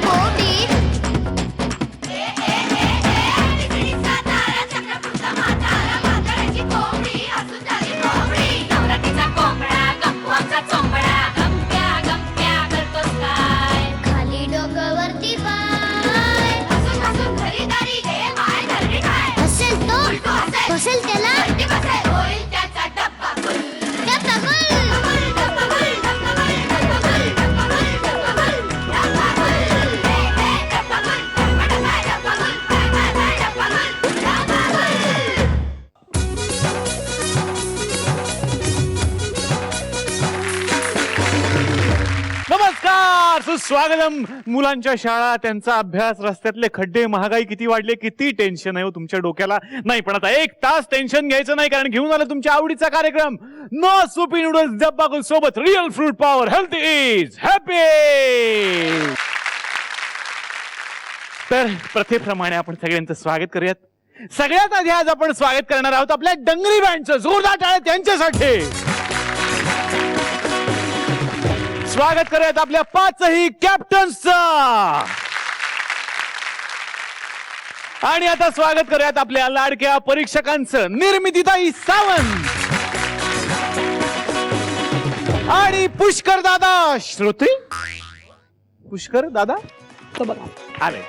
कोंबडी खाली डोक्यावरती पाय हसेल तो बसेल त्याला नमस्कार, सुस्वागतम. मुलांच्या शाळा, त्यांचा अभ्यास, रस्त्यातले खड्डे, महागाई किती वाढले, किती टेन्शन आहे हो तुमच्या डोक्याला. नाही पण आता एक तास टेन्शन घ्यायचं नाही, कारण घेऊन आलं तुमच्या आवडीचा कार्यक्रम नो सुपी नूडल्स डब्बाकुल सोबत real fruit power health is happy. तर प्रथेप्रमाणे आपण सगळ्यांचं स्वागत करूयात. सगळ्यात आधी आज आपण स्वागत करणार आहोत आपल्या डंगरी बँडचं. जोरदार टाळ्या त्यांच्यासाठी. स्वागत करूयात आपल्या पाचही कॅप्टन्सचं. आणि आता स्वागत करूयात आपल्या लाडक्या परीक्षकांचं. निर्मितीताई सावंत आणि पुष्कर दादा. श्रोते पुष्कर दादा आले.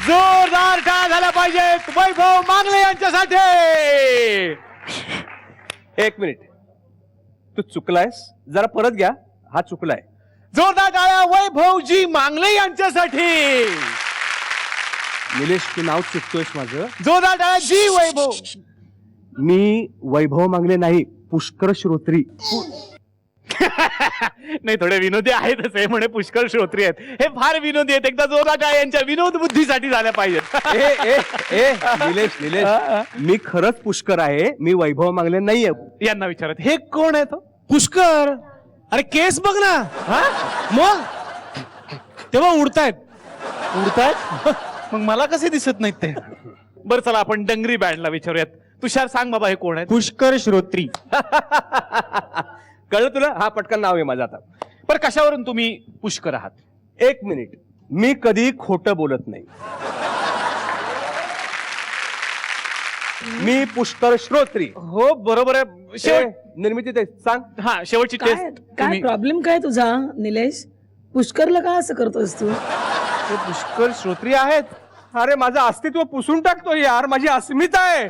जोरदार टाळ्या झाल्या पाहिजेत वैभव मांगले यांच्यासाठी. एक मिनिट, तू चुकलायस, जरा परत घ्या. हा चुकलाय. जोरदार टाळ्या वैभवजी मांगले यांच्यासाठी. निलेश, तू नाव चुकतोयस माझं. जोरदार टाळ्या जी वैभव. मी वैभव मागले नाही, पुष्कर श्रोत्री. नाही, थोडे विनोदी आहेतच हे, म्हणे पुष्कर श्रोत्री आहेत. हे फार विनोदी आहेत. एकदा जोरदार टाळ्या यांच्या विनोद बुद्धीसाठी झाल्या पाहिजेत. निलेश निलेश, मी खरंच पुष्कर आहे, मी वैभव मागले नाहीये. यांना विचारत हे कोण आहे तो पुष्कर. अरे केस बघ ना. मग तेव्हा उडतायत. मग मला कसे दिसत नाहीत ते. बरं चला आपण डंगरी बँडला विचारूयात. तुषार सांग बाबा हे कोण आहे. पुष्कर श्रोत्री. कळलं तुला? हा पटकन नाव आहे माझं. आता पर कशावरून तुम्ही पुष्कर आहात. एक मिनिट, मी कधी खोटं बोलत नाही. मी पुष्कर श्रोत्री. हो बरोबर आहे. निर्मिती ते सांग. हा शेवटची टेस्ट. काय प्रॉब्लेम काय तुझा निलेश? पुष्करला का असं करतोस तू? ते पुष्कर श्रोत्री आहेत. अरे माझं अस्तित्व पुसून टाकतो यार, माझी अस्मिता आहे.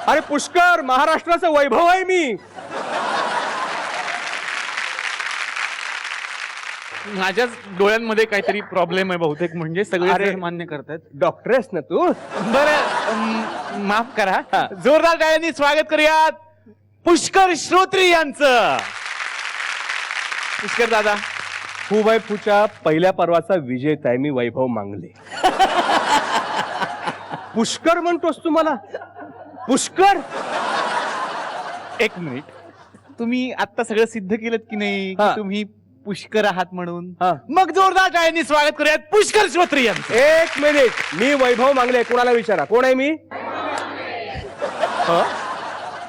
अरे पुष्कर, महाराष्ट्राचं वैभव आहे मी. माझ्याच डोळ्यांमध्ये काहीतरी प्रॉब्लेम आहे बहुतेक, म्हणजे सगळे अरे, मान्य करतात. डॉक्टर आहेस ना तू? बरं माफ करा. जोरदार टाळ्यांनी स्वागत करूयात पुष्कर श्रोत्री यांचं. पुष्कर दादा. फू बाय फूच्या पहिल्या पर्वाचा विजेता आहे मी, वैभव मांगले. पुष्कर म्हणतोस तू मला? पुष्कर. एक मिनिट, तुम्ही आता सगळं सिद्ध केलं की नाही की तुम्ही पुष्कर आहात म्हणून? मग जोरदार टाळ्यांनी स्वागत करूयात पुष्कर श्रोत्री यांचं. एक मिनिट, मी वैभव मांगले. कोणाला विचारा कोण आहे मी?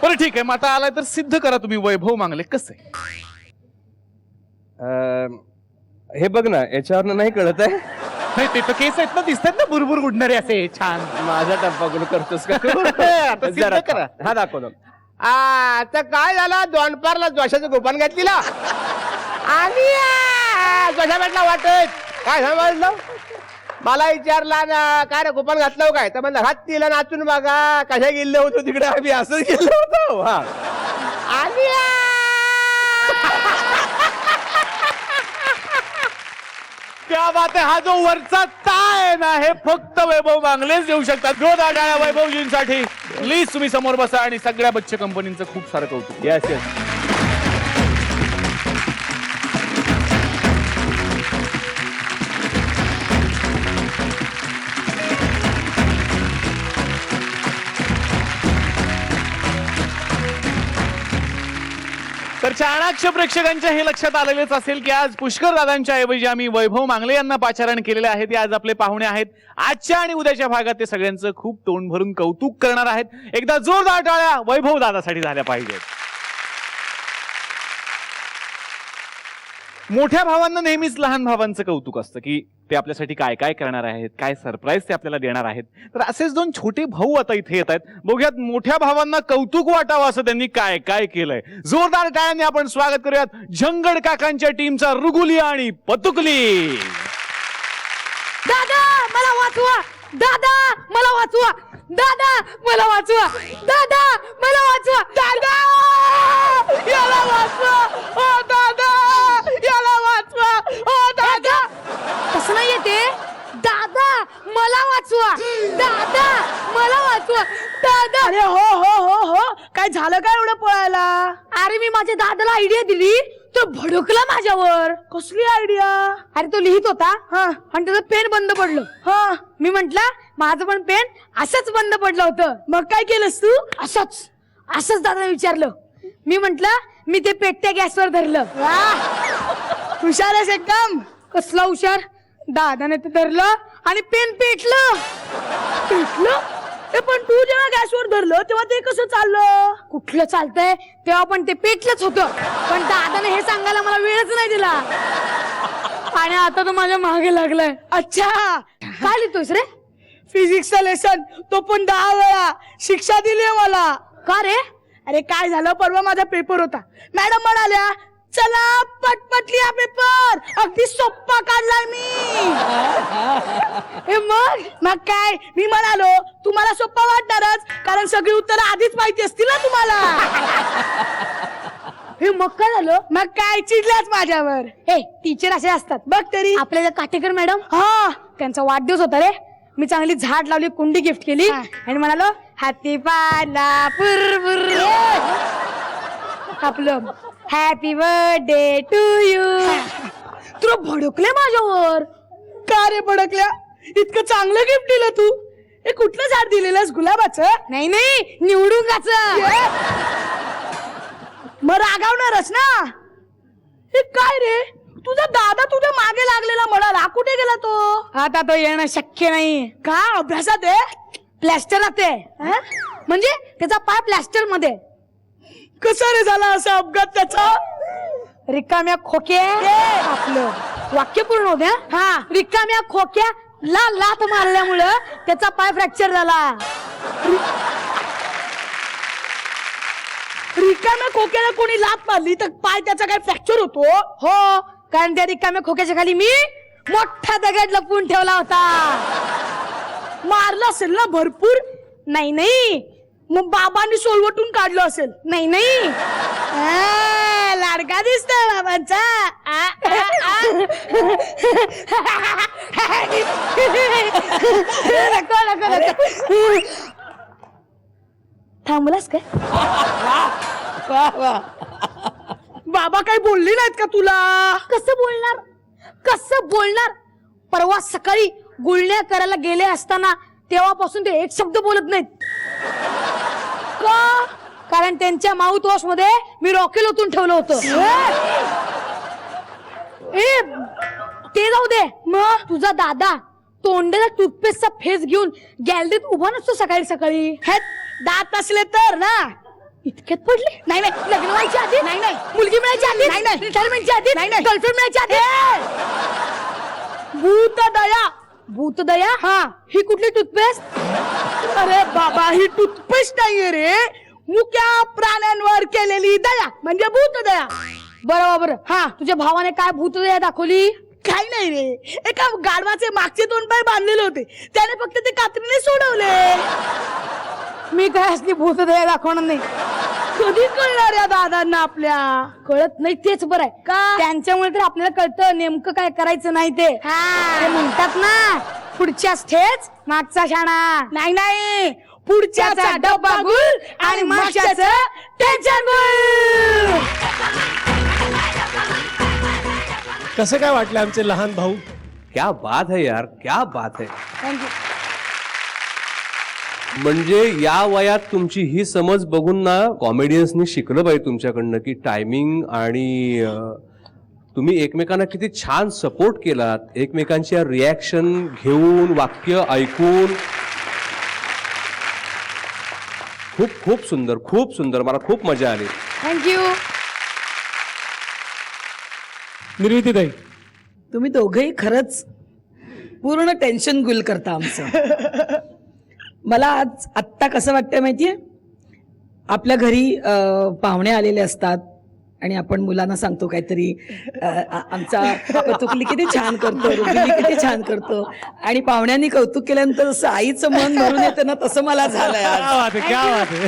बरं ठीक आहे, मग आता आलाय तर सिद्ध करा तुम्ही वैभव मांगले कसं आहे. हे बघ ना, याच्यावर नाही कळत आहे. नाही ते तर केस आहेत ना, दिसतात ना बुरबुर उडणारे असे छान. माझा टप्पा करून करतोस का? आता सिद्ध करा. हा दाखवतो. आता काय झालं, दोनपारला जोशाचं गोपान घातलीला आणि जोशा भेटला वाटत. काय समजलं? मला विचारला ना, काय रे गोपान घातलं काय? तर म्हणलं हात तिला नाचून बघा कशा गेले होतो तिकडे. आम्ही असं गेलो होतो. हा आणि क्या बात आहे. हा जो वरचा ता आहे ना, हे फक्त वैभव मांगलेच देऊ शकतात. जोरदार टाळ्या वैभवजींसाठी. प्लीज तुम्ही समोर बसा आणि सगळ्या बच्चे कंपनीचं खूप सारं कौतुक. Yes yes. चाणाक्ष प्रेक्षकांच्या हे लक्षात आलेलेच असेल की आज पुष्कर दादांच्या ऐवजी आम्ही वैभव मांगले यांना पाचारण केलेले आहे. ते आज आपले पाहुणे आहेत. आजच्या आणि उद्याच्या भागात ते सगळ्यांचं खूप तोंड भरून कौतुक करणार आहेत. एकदा जोरदार टाळ्या वैभव दादासाठी झाल्या पाहिजेत. मोठ्या भावांना नेहमीच लहान भावांचं कौतुक असतं की ते आपल्यासाठी काय काय करणार आहेत, काय सरप्राईज ते आपल्याला देणार आहेत. तर असेच दोन छोटे भाऊ आता इथे येत आहेत. बघूयात मोठ्या भावांना कौतुक वाटावं असं त्यांनी काय काय केलंय. जोरदार टाळ्यांनी आपण स्वागत करूयात झंगड काकांच्या टीमचा रुगुली आणि पतुकली. दादा मला वाचवा, दादा मला वाचवा, दादा मला वाचवा, दादा मला वाचवा, दादा याला वाचवा, ओ दादा याला वाचवा, ओ दादा. तसं नाही येते, दादा मला वाचवा, दादा मला वाचवा, दादा. अरे हो हो हो हो, काय झालं काय एवढं पळायला? अरे मी माझ्या दादाला आयडिया दिली तो भडकला माझ्यावर. कसली आयडिया? अरे तो लिहित होता हा आणि त्याचं पेन बंद पडलं. हा, मी म्हंटल माझं पण पेन असंच बंद पडलं होतं. मग काय केलंस तू? असंच दादा विचारलं. मी म्हंटल मी ते पेटत्या गॅसवर धरलं. हुशार आहेस एकदम. कसला हुशार. दादाने ते धरलं आणि पेन पेटलं. पेटलं? ए, पण तू जेव्हा गॅसवर धरलं तेव्हा ते कसं चाललं? कुठलं चालतंय तेव्हा पण ते पेटलंच होतं. पण दादाने हे सांगायला मला वेळच नाही दिला आणि आता तो माझ्या मागे लागलाय. अच्छा, काय लिहितोयस रे? फिजिक्सचा लेसन, तो पण 10 वेळा. शिक्षा दिली मला. का रे? अरे काय झालं, परवा माझा पेपर होता. मॅडम म्हणाल्या चला पटपट लिहा पेपर. अगदी सोप्पा काढलाय मी. हे मग काय, मी म्हणालो तुम्हाला सोप्पा वाटणारच, कारण सगळी उत्तर आधीच माहिती असतील ना तुम्हाला. हे मग काय झालं? मग काय, चिडल्याच माझ्यावर. हे टीचर असे असतात. बघ तरी. आपल्याला काटेकर मॅडम, हा, त्यांचा वाढदिवस होता रे. मी चांगली झाड लावली, कुंडी गिफ्ट केली आणि म्हणालो हाती पाला पुरपुर. आपलं हॅपी बर्थडे टू यू. तुला भडकले माझ्यावर. का रे भडकल्या? इतकं चांगलं गिफ्ट दिलं तू. हे कुठलं झाड दिलेलंस? गुलाबाचं? नाही नाही, निवडुंगाचं. मग रागावणारच ना. हे काय रे, तुझा दादा तुझ्या मागे लागलेला म्हणाला, कुठे गेला तो? आता तो येणं शक्य नाही. का, अभ्यासात आहे? प्लॅस्टरात आहे. म्हणजे त्याचा पाय प्लॅस्टर मध्ये. कसा रे झाला असा अपघात त्याचा? रिकाम्या खोक्या, आपलं वाक्य पूर्ण होते. हा, रिकाम्या खोक्या ला लात मारल्यामुळं त्याचा पाय फ्रॅक्चर झाला. रिकाम्या खोक्याला कोणी लात मारली तर पाय त्याचा काय फ्रॅक्चर होतो? हो, कारण त्या रिकाम्या खोक्याच्या खाली मी मोठा दगड लपवून ठेवला होता. मारलं असेल ना भरपूर? नाही नाही. मग बाबांनी सोलवटून काढलं असेल? नाही नाही. लाडका दिसतोय बाबांचा. थांबलास काय? बाबा काही बोलली नाहीत का तुला? कसं बोलणार, कसं बोलणार? परवा सकाळी गुळण्या करायला गेले असताना तेव्हापासून ते एक शब्द बोलत नाहीत. का? कारण त्यांच्या माउथ वॉश मध्ये मी रॉकेल ओतून ठेवलं होतं. ए, ते जाऊ दे. मग तुझा दादा तोंडाला टूथपेस्टचा फेस घेऊन गॅलरीत उभा नसतो सकाळी सकाळी. हे दात असले तर ना. इतक्यात पडले? नाही नाही, लग्न व्हायच्या आधी? नाही नाही, मुलगी मिळायच्या आधी? नाही नाही, रिटायरमेंटच्या आधी? नाही नाही, गर्लफ्रेंड मिळायच्या आधी? भूतदया. भूतदया? हा, ही कुठली टूथपेस्ट? अरे बाबा, ही टूथपेस्ट नाहीये रे, मुक्या प्राण्यांवर केलेली दया म्हणजे भूतदया. बरोबर. हा, तुझ्या भावाने काय भूतदया दाखवली? काही नाही रे, एका गाढवाचे मागचे 2 पाय बांधलेले होते, त्याने फक्त ते कात्रीने सोडवले. मी काय असली भूतदया दाखवणार नाही. कधी कळणार या दादांना आपल्या? कळत नाही तेच बरं आहे. का? त्यांच्यामुळे तर आपल्याला कळतं नेमकं काय करायचं नाही ते. ते म्हणतात ना, पुढच्या ठेच मागचा शाणा. नाही नाही, पुढच्याचा डब्बा गुल आणि मागच्याचं टेन्शन गुल. कसं काय वाटलं आमचे लहान भाऊ? क्या बात है यार, क्या बात है. म्हणजे या वयात तुमची ही समज बघून ना कॉमेडियन्सनी शिकलं पाहिजे तुमच्याकडनं की टायमिंग आणि तुम्ही एकमेकांना किती छान सपोर्ट केलात, एकमेकांच्या रिॲक्शन घेऊन, वाक्य ऐकून. खूप खूप सुंदर, खूप सुंदर. मला खूप मजा आली. थँक्यू. निर्मितीताई, तुम्ही दोघेही खरंच पूर्ण टेन्शन गुल करता आमचं. मला आज आत्ता कसं वाटतं माहितीये, आपल्या घरी पाहुणे आलेले असतात आणि आपण मुलांना सांगतो काहीतरी, आमचा कौतुकली किती छान करतो, रुबिली किती छान करतो, आणि पाहुण्यांनी कौतुक केल्यानंतर जसं आईचं मन भरून येतं ना, तसं मला झालंय आज. क्या बात आहे, क्या बात आहे.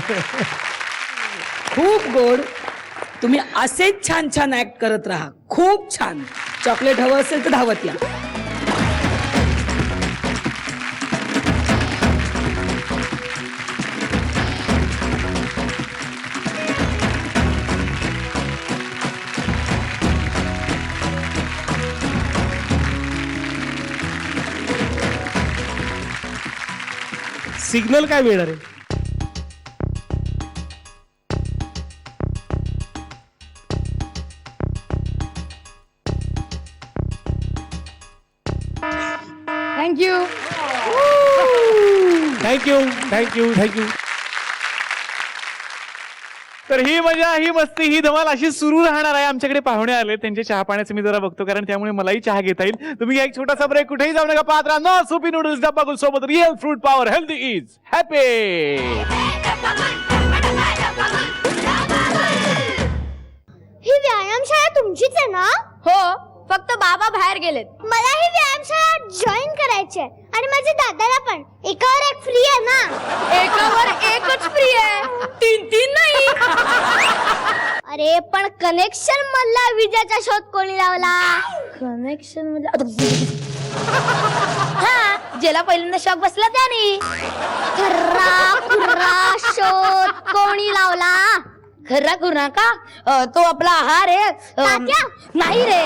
खूप गोड. तुम्ही असेच छान छान ऍक्ट करत राहा. खूप छान. चॉकलेट हवं असेल तर धावत या. सिग्नल काय मिळणार आहे? थँक्यू. Thank you thank you thank you. तर ही मजा, ही मस्ती, ही धमाल अशी सुरू राहणार आहे. आमच्याकडे पाहुणे आले, त्यांचे चहा पाण्याचं मी जरा बघतो, कारण त्यामुळे मलाही चहा घेता येईल. तुम्ही एक छोटासा ब्रेक, कुठेही जाऊ नका. पाहत राहा नो सुपी नूडल्स डब्बा गुल सोबत real fruit power, healthy is happy. ही व्यायामशाळा तुमचीच आहे ना? हो, फक्त बाबा बाहेर गेलेत. मला ही व्यायामशाळा जॉईन करायची आहे आणि माझ्या दादाला पण. एकावर एक फ्री आहे ना? एकावर एकच फ्री आहे, 3 नाही. अरे पण कनेक्शन मधला विजेचा शोध कोणी लावला? कनेक्शन हा, ज्याला पहिल्यांदा शॉक बसला त्याने. खर्रा शोध कोणी लावला? खर्रा खुर्रा का? तो आपला आहार आहे. तात्या? नाही रे.